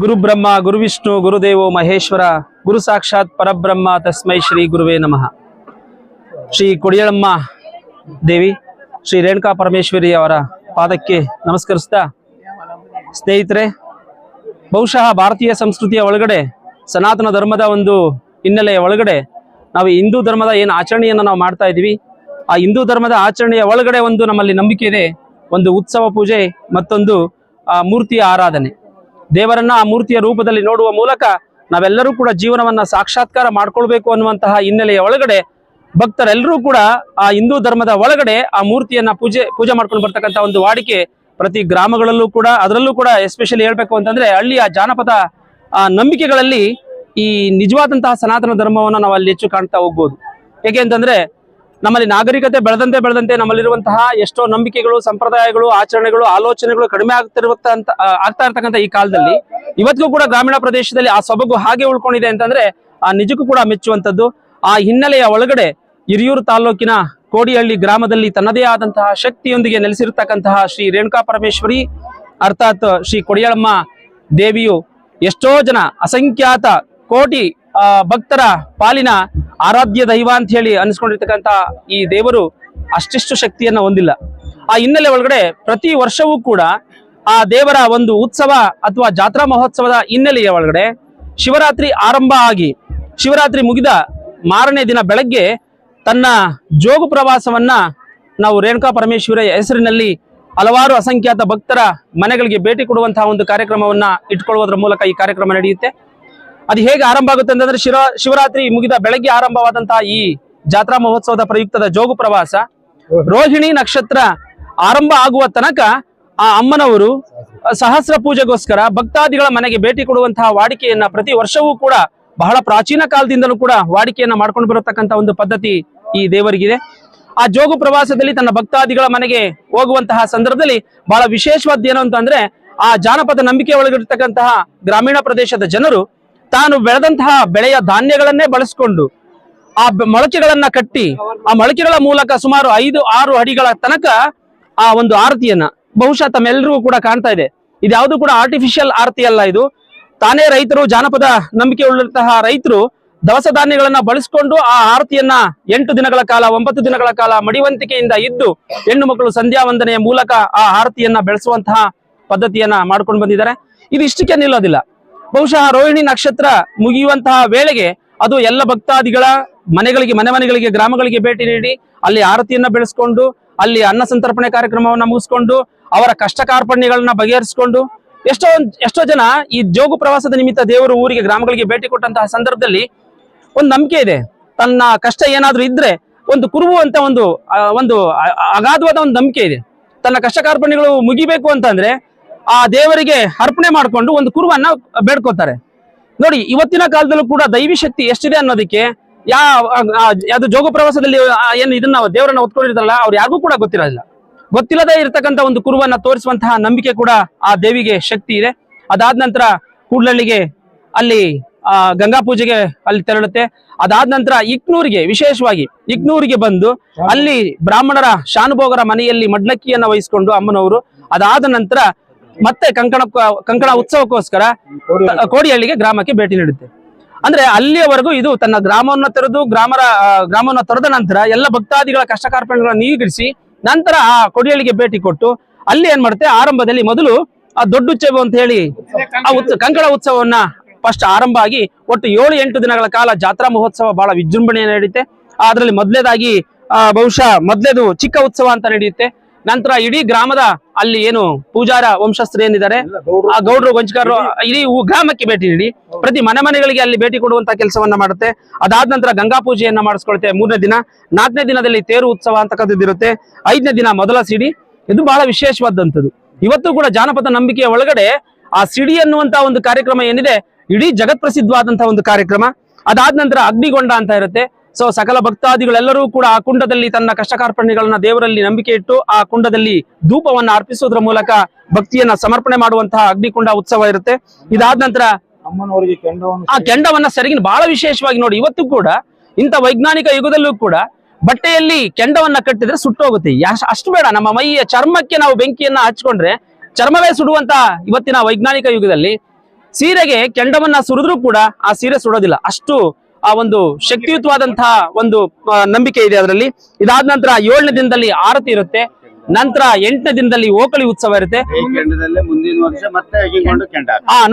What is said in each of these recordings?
ಗುರು ಬ್ರಹ್ಮ ಗುರು ವಿಷ್ಣು ಗುರುದೇವೋ ಮಹೇಶ್ವರ ಗುರು ಸಾಕ್ಷಾತ್ ಪರಬ್ರಹ್ಮ ತಸ್ಮೈ ಶ್ರೀ ಗುರುವೇ ನಮಃ. ಶ್ರೀ ಕೊಡಿಯಳಮ್ಮ ದೇವಿ ಶ್ರೀ ರೇಣುಕಾ ಪರಮೇಶ್ವರಿ ಅವರ ಪಾದಕ್ಕೆ ನಮಸ್ಕರಿಸ್ತಾ, ಸ್ನೇಹಿತರೆ, ಬಹುಶಃ ಭಾರತೀಯ ಸಂಸ್ಕೃತಿಯ ಒಳಗಡೆ ಸನಾತನ ಧರ್ಮದ ಒಂದು ಹಿನ್ನೆಲೆಯ ಒಳಗಡೆ ನಾವು ಹಿಂದೂ ಧರ್ಮದ ಏನು ಆಚರಣೆಯನ್ನು ನಾವು ಮಾಡ್ತಾ ಇದ್ದೀವಿ, ಆ ಹಿಂದೂ ಧರ್ಮದ ಆಚರಣೆಯ ಒಳಗಡೆ ಒಂದು ನಮ್ಮಲ್ಲಿ ನಂಬಿಕೆ ಇದೆ. ಒಂದು ಉತ್ಸವ ಪೂಜೆ, ಮತ್ತೊಂದು ಮೂರ್ತಿಯ ಆರಾಧನೆ. ದೇವರನ್ನ ಆ ಮೂರ್ತಿಯ ರೂಪದಲ್ಲಿ ನೋಡುವ ಮೂಲಕ ನಾವೆಲ್ಲರೂ ಕೂಡ ಜೀವನವನ್ನ ಸಾಕ್ಷಾತ್ಕಾರ ಮಾಡ್ಕೊಳ್ಬೇಕು ಅನ್ನುವಂತಹ ಹಿನ್ನೆಲೆಯ ಒಳಗಡೆ ಭಕ್ತರೆಲ್ಲರೂ ಕೂಡ ಆ ಹಿಂದೂ ಧರ್ಮದ ಒಳಗಡೆ ಆ ಮೂರ್ತಿಯನ್ನ ಪೂಜೆ ಮಾಡ್ಕೊಂಡು ಬರ್ತಕ್ಕಂಥ ಒಂದು ವಾಡಿಕೆ ಪ್ರತಿ ಗ್ರಾಮಗಳಲ್ಲೂ ಕೂಡ, ಅದರಲ್ಲೂ ಕೂಡ ಎಸ್ಪೆಷಲಿ ಹೇಳ್ಬೇಕು ಅಂತಂದ್ರೆ ಹಳ್ಳಿಯ ಜಾನಪದ ನಂಬಿಕೆಗಳಲ್ಲಿ ಈ ನಿಜವಾದಂತಹ ಸನಾತನ ಧರ್ಮವನ್ನ ನಾವು ಅಲ್ಲಿ ಹೆಚ್ಚು ಕಾಣ್ತಾ ಹೋಗ್ಬೋದು. ಹೇಗೆ ಅಂತಂದ್ರೆ ನಮ್ಮಲ್ಲಿ ನಾಗರಿಕತೆ ಬೆಳೆದಂತೆ ನಮ್ಮಲ್ಲಿರುವಂತಹ ಎಷ್ಟೋ ನಂಬಿಕೆಗಳು, ಸಂಪ್ರದಾಯಗಳು, ಆಚರಣೆಗಳು, ಆಲೋಚನೆಗಳು ಕಡಿಮೆ ಆಗ್ತಾ ಇರ್ತಕ್ಕಂಥ ಈ ಕಾಲದಲ್ಲಿ ಇವತ್ತಿಗೂ ಕೂಡ ಗ್ರಾಮೀಣ ಪ್ರದೇಶದಲ್ಲಿ ಆ ಸೊಬಗು ಹಾಗೆ ಉಳ್ಕೊಂಡಿದೆ ಅಂತಂದ್ರೆ ಆ ನಿಜಕ್ಕೂ ಕೂಡ ಮೆಚ್ಚುವಂಥದ್ದು. ಆ ಹಿನ್ನೆಲೆಯ ಒಳಗಡೆ ಹಿರಿಯೂರು ತಾಲೂಕಿನ ಕೋಡಿಹಳ್ಳಿ ಗ್ರಾಮದಲ್ಲಿ ತನ್ನದೇ ಆದಂತಹ ಶಕ್ತಿಯೊಂದಿಗೆ ನೆಲೆಸಿರ್ತಕ್ಕಂತಹ ಶ್ರೀ ರೇಣುಕಾ ಪರಮೇಶ್ವರಿ ಅರ್ಥಾತ್ ಶ್ರೀ ಕೊಡಿಯಳಮ್ಮ ದೇವಿಯು ಎಷ್ಟೋ ಜನ ಅಸಂಖ್ಯಾತ ಕೋಟಿ ಭಕ್ತರ ಪಾಲಿನ ಆರಾಧ್ಯ ದೈವ ಅಂತ ಹೇಳಿ ಅನಿಸ್ಕೊಂಡಿರ್ತಕ್ಕಂಥ ಈ ದೇವರು ಅಷ್ಟಿಷ್ಟು ಶಕ್ತಿಯನ್ನ ಹೊಂದಿಲ್ಲ. ಆ ಹಿನ್ನೆಲೆ ಒಳಗಡೆ ಪ್ರತಿ ವರ್ಷವೂ ಕೂಡ ಆ ದೇವರ ಒಂದು ಉತ್ಸವ ಅಥವಾ ಜಾತ್ರಾ ಮಹೋತ್ಸವದ ಹಿನ್ನೆಲೆಯ ಒಳಗಡೆ ಶಿವರಾತ್ರಿ ಆರಂಭ ಆಗಿ ಶಿವರಾತ್ರಿ ಮುಗಿದ ಮಾರನೇ ದಿನ ಬೆಳಗ್ಗೆ ತನ್ನ ಜೋಗು ಪ್ರವಾಸವನ್ನ ನಾವು ರೇಣುಕಾ ಪರಮೇಶ್ವರಿಯ ಹೆಸರಿನಲ್ಲಿ ಹಲವಾರು ಅಸಂಖ್ಯಾತ ಭಕ್ತರ ಮನೆಗಳಿಗೆ ಭೇಟಿ ಕೊಡುವಂತಹ ಒಂದು ಕಾರ್ಯಕ್ರಮವನ್ನ ಇಟ್ಕೊಳ್ಳುವುದರ ಮೂಲಕ ಈ ಕಾರ್ಯಕ್ರಮ ನಡೆಯುತ್ತೆ. ಅದು ಹೇಗೆ ಆರಂಭ ಆಗುತ್ತೆ ಅಂತಂದ್ರೆ ಶಿವರಾತ್ರಿ ಮುಗಿದ ಬೆಳಗ್ಗೆ ಆರಂಭವಾದಂತಹ ಈ ಜಾತ್ರಾ ಮಹೋತ್ಸವದ ಪ್ರಯುಕ್ತದ ಜೋಗು ಪ್ರವಾಸ ರೋಹಿಣಿ ನಕ್ಷತ್ರ ಆರಂಭ ಆಗುವ ತನಕ ಆ ಅಮ್ಮನವರು ಸಹಸ್ರ ಪೂಜೆಗೋಸ್ಕರ ಭಕ್ತಾದಿಗಳ ಮನೆಗೆ ಭೇಟಿ ಕೊಡುವಂತಹ ವಾಡಿಕೆಯನ್ನ ಪ್ರತಿ ವರ್ಷವೂ ಕೂಡ ಬಹಳ ಪ್ರಾಚೀನ ಕಾಲದಿಂದಲೂ ಕೂಡ ವಾಡಿಕೆಯನ್ನ ಮಾಡ್ಕೊಂಡು ಬರತಕ್ಕಂತ ಒಂದು ಪದ್ಧತಿ ಈ ದೇವರಿಗಿದೆ. ಆ ಜೋಗು ಪ್ರವಾಸದಲ್ಲಿ ತನ್ನ ಭಕ್ತಾದಿಗಳ ಮನೆಗೆ ಹೋಗುವಂತಹ ಸಂದರ್ಭದಲ್ಲಿ ಬಹಳ ವಿಶೇಷವಾದ ಏನು ಅಂತಂದ್ರೆ ಆ ಜಾನಪದ ನಂಬಿಕೆ ಒಳಗಿರ್ತಕ್ಕಂತಹ ಗ್ರಾಮೀಣ ಪ್ರದೇಶದ ಜನರು ತಾನು ಬೆಳೆದಂತಹ ಬೆಳೆಯ ಧಾನ್ಯಗಳನ್ನೇ ಬಳಸಿಕೊಂಡು ಆ ಮೊಳಕೆಗಳನ್ನ ಕಟ್ಟಿ ಆ ಮೊಳಕೆಗಳ ಮೂಲಕ ಸುಮಾರು 5-6 ಅಡಿಗಳ ತನಕ ಆ ಒಂದು ಆರತಿಯನ್ನ ಬಹುಶಃ ತಮ್ಮೆಲ್ಲರಿಗೂ ಕೂಡ ಕಾಣ್ತಾ ಇದೆ. ಇದ್ಯಾವುದು ಕೂಡ ಆರ್ಟಿಫಿಷಿಯಲ್ ಆರತಿ ಅಲ್ಲ. ಇದು ತಾನೇ ರೈತರು, ಜಾನಪದ ನಂಬಿಕೆ ಉಳ್ಳಂತಹ ರೈತರು ದವಸ ಧಾನ್ಯಗಳನ್ನ ಬಳಸಿಕೊಂಡು ಆ ಆರತಿಯನ್ನ 8 ದಿನಗಳ ಕಾಲ 9 ದಿನಗಳ ಕಾಲ ಮಡಿವಂತಿಕೆಯಿಂದ ಇದ್ದು ಹೆಣ್ಣು ಮಕ್ಕಳು ಸಂಧ್ಯಾ ವಂದನೆಯ ಮೂಲಕ ಆ ಆರತಿಯನ್ನ ಬೆಳೆಸುವಂತಹ ಪದ್ಧತಿಯನ್ನ ಮಾಡ್ಕೊಂಡು ಬಂದಿದ್ದಾರೆ. ಇದು ಇಷ್ಟಕ್ಕೆ ನಿಲ್ಲೋದಿಲ್ಲ. ಬಹುಶಃ ರೋಹಿಣಿ ನಕ್ಷತ್ರ ಮುಗಿಯುವಂತಹ ವೇಳೆಗೆ ಅದು ಎಲ್ಲ ಭಕ್ತಾದಿಗಳ ಮನೆಗಳಿಗೆ ಮನೆಗಳಿಗೆ ಗ್ರಾಮಗಳಿಗೆ ಭೇಟಿ ನೀಡಿ ಅಲ್ಲಿ ಆರತಿಯನ್ನ ಬೆಳೆಸ್ಕೊಂಡು ಅಲ್ಲಿ ಅನ್ನ ಸಂತರ್ಪಣೆ ಕಾರ್ಯಕ್ರಮವನ್ನ ಮುಗಿಸ್ಕೊಂಡು ಅವರ ಕಷ್ಟ ಕಾರ್ಪಣ್ಯಗಳನ್ನ ಬಗೆಹರಿಸಿಕೊಂಡು ಎಷ್ಟೋ ಜನ ಈ ಜೋಗು ಪ್ರವಾಸದ ನಿಮಿತ್ತ ದೇವರು ಊರಿಗೆ ಗ್ರಾಮಗಳಿಗೆ ಭೇಟಿ ಕೊಟ್ಟಂತಹ ಸಂದರ್ಭದಲ್ಲಿ ಒಂದು ನಂಬಿಕೆ ಇದೆ. ತನ್ನ ಕಷ್ಟ ಏನಾದ್ರೂ ಇದ್ರೆ ಒಂದು ಕುರುವು ಅಂತ ಒಂದು ಅಗಾಧವಾದ ಒಂದು ನಂಬಿಕೆ ಇದೆ. ತನ್ನ ಕಷ್ಟ ಕಾರ್ಪಣ್ಯಗಳು ಮುಗಿಬೇಕು ಅಂತಂದ್ರೆ ಆ ದೇವರಿಗೆ ಅರ್ಪಣೆ ಮಾಡಿಕೊಂಡು ಒಂದು ಕುರುವನ್ನ ಬೇಡ್ಕೋತಾರೆ. ನೋಡಿ, ಇವತ್ತಿನ ಕಾಲದಲ್ಲೂ ಕೂಡ ದೈವಿ ಶಕ್ತಿ ಎಷ್ಟಿದೆ ಅನ್ನೋದಕ್ಕೆ ಅದು ಜೋಗ ಪ್ರವಾಸದಲ್ಲಿ ಏನು ಇದನ್ನ ದೇವರನ್ನ ಹೊತ್ಕೊಂಡಿರ್ತಾರಲ್ಲ ಅವ್ರು ಯಾರಿಗೂ ಕೂಡ ಗೊತ್ತಿಲ್ಲದೆ ಇರತಕ್ಕಂತ ಒಂದು ಕುರುವನ್ನ ತೋರಿಸುವಂತಹ ನಂಬಿಕೆ ಕೂಡ ಆ ದೇವಿಗೆ ಶಕ್ತಿ ಇದೆ. ಅದಾದ ನಂತರ ಕೂಡ್ಲಳ್ಳಿಗೆ ಅಲ್ಲಿ ಗಂಗಾ ಪೂಜೆಗೆ ಅಲ್ಲಿ ತೆರಳುತ್ತೆ. ಅದಾದ ನಂತರ ವಿಶೇಷವಾಗಿ ಇಕ್ನೂರಿಗೆ ಬಂದು ಅಲ್ಲಿ ಬ್ರಾಹ್ಮಣರ ಶಾನುಭೋಗರ ಮನೆಯಲ್ಲಿ ಮಡ್ಲಕ್ಕಿಯನ್ನ ವಹಿಸಿಕೊಂಡು ಅಮ್ಮನವರು ಅದಾದ ನಂತರ ಮತ್ತೆ ಕಂಕಣ ಉತ್ಸವಕ್ಕೋಸ್ಕರ ಕೋಡಿಹಳ್ಳಿಗೆ ಗ್ರಾಮಕ್ಕೆ ಭೇಟಿ ನೀಡುತ್ತೆ. ಅಂದ್ರೆ ಅಲ್ಲಿಯವರೆಗೂ ಇದು ತನ್ನ ಗ್ರಾಮವನ್ನು ಗ್ರಾಮವನ್ನು ತೊರೆದ ನಂತರ ಎಲ್ಲ ಭಕ್ತಾದಿಗಳ ಕಷ್ಟ ಕಾರ್ಪಣ್ಯಗಳನ್ನು ನೀಗಿಸಿ ನಂತರ ಆ ಕೋಡಿಹಳ್ಳಿಗೆ ಭೇಟಿ ಕೊಟ್ಟು ಅಲ್ಲಿ ಏನ್ ಮಾಡುತ್ತೆ, ಆರಂಭದಲ್ಲಿ ಮೊದಲು ಆ ದೊಡ್ಡ ಉತ್ಸವ ಅಂತ ಹೇಳಿ ಕಂಕಣ ಉತ್ಸವವನ್ನ ಫಸ್ಟ್ ಆರಂಭ ಆಗಿ ಒಟ್ಟು 7-8 ದಿನಗಳ ಕಾಲ ಜಾತ್ರಾ ಮಹೋತ್ಸವ ಬಹಳ ವಿಜೃಂಭಣೆಯನ್ನು ನಡೆಯುತ್ತೆ. ಅದರಲ್ಲಿ ಮೊದಲೇದಾಗಿ ಬಹುಶಃ ಮೊದಲೇದು ಚಿಕ್ಕ ಉತ್ಸವ ಅಂತ ನಡೆಯುತ್ತೆ. ನಂತರ ಇಡೀ ಗ್ರಾಮದ ಅಲ್ಲಿ ಏನು ಪೂಜಾರ ವಂಶಸ್ಥರು ಏನಿದ್ದಾರೆ ಆ ಗೌಡ್ರು ಗೊಂಚಕಾರರು ಇಡೀ ಗ್ರಾಮಕ್ಕೆ ಭೇಟಿ ನೀಡಿ ಪ್ರತಿ ಮನೆಗಳಿಗೆ ಅಲ್ಲಿ ಭೇಟಿ ಕೊಡುವಂತ ಕೆಲಸವನ್ನ ಮಾಡುತ್ತೆ. ಅದಾದ ನಂತರ ಗಂಗಾ ಪೂಜೆಯನ್ನ ಮಾಡಿಸ್ಕೊಳುತ್ತೆ 3ನೇ ದಿನ. 4ನೇ ದಿನದಲ್ಲಿ ತೇರು ಉತ್ಸವ ಅಂತಕ್ಕಂಥದ್ದಿರುತ್ತೆ. 5ನೇ ದಿನ ಮೊದಲ ಸಿಡಿ. ಇದು ಬಹಳ ವಿಶೇಷವಾದಂಥದ್ದು. ಇವತ್ತು ಕೂಡ ಜಾನಪದ ನಂಬಿಕೆಯ ಒಳಗಡೆ ಆ ಸಿಡಿ ಅನ್ನುವಂತ ಒಂದು ಕಾರ್ಯಕ್ರಮ ಏನಿದೆ ಇಡೀ ಜಗತ್ ಪ್ರಸಿದ್ಧವಾದಂತಹ ಒಂದು ಕಾರ್ಯಕ್ರಮ. ಅದಾದ ನಂತರ ಅಗ್ನಿಗೊಂಡ ಅಂತ ಇರುತ್ತೆ. ಸೊ ಸಕಲ ಭಕ್ತಾದಿಗಳೆಲ್ಲರೂ ಕೂಡ ಆ ಕುಂಡದಲ್ಲಿ ತನ್ನ ಕಷ್ಟ ಕಾರ್ಪಣ್ಯಗಳನ್ನ ದೇವರಲ್ಲಿ ನಂಬಿಕೆ ಇಟ್ಟು ಆ ಕುಂಡದಲ್ಲಿ ಧೂಪವನ್ನ ಅರ್ಪಿಸುವುದರ ಮೂಲಕ ಭಕ್ತಿಯನ್ನ ಸಮರ್ಪಣೆ ಮಾಡುವಂತಹ ಅಗ್ನಿಕುಂಡ ಉತ್ಸವ ಇರುತ್ತೆ. ಇದಾದ ನಂತರ ಆ ಕೆಂಡವನ್ನ ಸೆರಗಿನ ಬಹಳ ವಿಶೇಷವಾಗಿ ನೋಡಿ, ಇವತ್ತು ಕೂಡ ಇಂಥ ವೈಜ್ಞಾನಿಕ ಯುಗದಲ್ಲೂ ಕೂಡ ಬಟ್ಟೆಯಲ್ಲಿ ಕೆಂಡವನ್ನ ಕಟ್ಟಿದ್ರೆ ಸುಟ್ಟೋಗುತ್ತೆ. ಅಷ್ಟು ಬೇಡ, ನಮ್ಮ ಮೈಯ ಚರ್ಮಕ್ಕೆ ನಾವು ಬೆಂಕಿಯನ್ನ ಹಚ್ಕೊಂಡ್ರೆ ಚರ್ಮವೇ ಸುಡುವಂತ ಇವತ್ತಿನ ವೈಜ್ಞಾನಿಕ ಯುಗದಲ್ಲಿ ಸೀರೆಗೆ ಕೆಂಡವನ್ನ ಸುರಿದ್ರೂ ಕೂಡ ಆ ಸೀರೆ ಸುಡೋದಿಲ್ಲ. ಅಷ್ಟು ಆ ಒಂದು ಶಕ್ತಿಯುತವಾದಂತಹ ಒಂದು ನಂಬಿಕೆ ಇದೆ ಅದರಲ್ಲಿ. ಇದಾದ ನಂತರ 7ನೇ ದಿನದಲ್ಲಿ ಆರತಿ ಇರುತ್ತೆ. ನಂತರ 8ನೇ ದಿನದಲ್ಲಿ ಓಕಳಿ ಉತ್ಸವ ಇರುತ್ತೆ.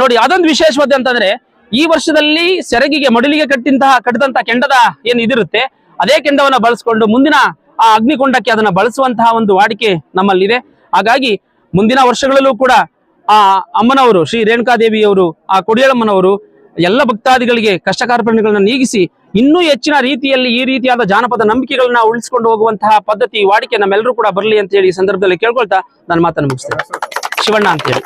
ನೋಡಿ, ಅದೊಂದು ವಿಶೇಷವಾದ ಅಂತಂದ್ರೆ ಈ ವರ್ಷದಲ್ಲಿ ಸೆರಗಿಗೆ ಮಡಿಲಿಗೆ ಕಟ್ಟಿದಂತಹ ಕೆಂಡದ ಏನು ಇದಿರುತ್ತೆ ಅದೇ ಕೆಂಡವನ್ನ ಬಳಸ್ಕೊಂಡು ಮುಂದಿನ ಆ ಅಗ್ನಿಕೊಂಡಕ್ಕೆ ಅದನ್ನ ಬಳಸುವಂತಹ ಒಂದು ವಾಡಿಕೆ ನಮ್ಮಲ್ಲಿದೆ. ಹಾಗಾಗಿ ಮುಂದಿನ ವರ್ಷಗಳಲ್ಲೂ ಕೂಡ ಆ ಅಮ್ಮನವರು ಶ್ರೀ ರೇಣುಕಾದೇವಿಯವರು ಆ ಕೊಡಿಯಳಮ್ಮನವರು ಎಲ್ಲ ಭಕ್ತಾದಿಗಳಿಗೆ ಕಷ್ಟ ಕಾರ್ಪಣ್ಯಗಳನ್ನ ನೀಗಿಸಿ ಇನ್ನೂ ಹೆಚ್ಚಿನ ರೀತಿಯಲ್ಲಿ ಈ ರೀತಿಯಾದ ಜಾನಪದ ನಂಬಿಕೆಗಳನ್ನ ಉಳಿಸಿಕೊಂಡು ಹೋಗುವಂತಹ ಪದ್ಧತಿ ವಾಡಿಕೆ ನಮ್ಮೆಲ್ಲರೂ ಕೂಡ ಬರಲಿ ಅಂತ ಹೇಳಿ ಈ ಸಂದರ್ಭದಲ್ಲಿ ಕೇಳ್ಕೊಳ್ತಾ ನನ್ನ ಮಾತನ್ನು ಮುಗಿಸ್ತೇನೆ. ಶಿವಣ್ಣ ಅಂತ ಹೇಳಿ.